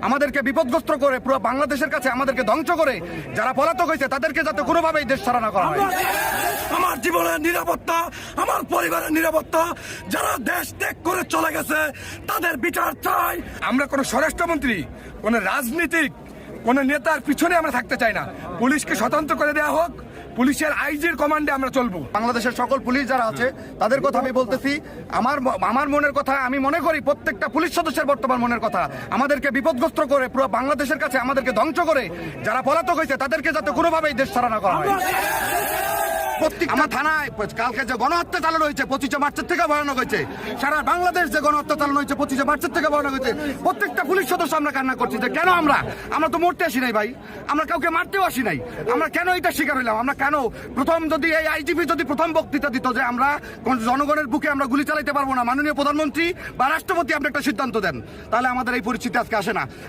আমাদেরকে বিপদগ্রস্ত করে পুরো বাংলাদেশের কাছে আমাদেরকে ধ্বংস করে যারা পলাতক হয়েছে তাদেরকে যাতে কোনোভাবেই দেশ ছাড়া না করা হয়। আমার জীবনের নিরাপত্তা, আমার পরিবারের নিরাপত্তা, যারা দেশ ত্যাগ করে চলে গেছে তাদের বিচার চাই। আমরা কোনো স্বরাষ্ট্রমন্ত্রী, কোনো রাজনীতিক, কোন নেতার পিছনে আমরা থাকতে চাই না। পুলিশকে স্বতন্ত্র করে দেওয়া হোক, পুলিশের আইজির কমান্ডে আমরা চলবো। বাংলাদেশের সকল পুলিশ যারা আছে তাদের কথা আমি বলতেছি, আমার মনের কথা আমি মনে করি প্রত্যেকটা পুলিশ সদস্যের বর্তমান মনের কথা, আমাদেরকে বিপদগ্রস্ত করে পুরো বাংলাদেশের কাছে আমাদেরকে ধ্বংস করে যারা পলাতক হয়েছে তাদেরকে যাতে কোনোভাবেই দেশ ছাড়া না করা হয়। আমার থানায় কালকে যে গণহত্যা চালানো হয়েছে 25 মার্চের থেকে ভয়ানক হয়েছে, সারা বাংলাদেশ যে গণহত্যা চালানো হয়েছে 25 মার্চের থেকে ভয়ানক হয়েছে। প্রত্যেকটা পুলিশ সদস্য আমরা কান্না করছি যে কেন আমরা তো মরতে আসি নাই ভাই, আমরা কাউকে মারতেও আসি নাই, আমরা কেন এটা শিকার হইলাম? আমরা কেন প্রথম যদি এই আইজিপি যদি প্রথম বক্তৃতা দিত যে আমরা জনগণের বুকে আমরা গুলি চালাইতে পারবো না, মাননীয় প্রধানমন্ত্রী বা রাষ্ট্রপতি আপনি একটা সিদ্ধান্ত দেন, তাহলে আমাদের এই পরিস্থিতি আজকে আসে না।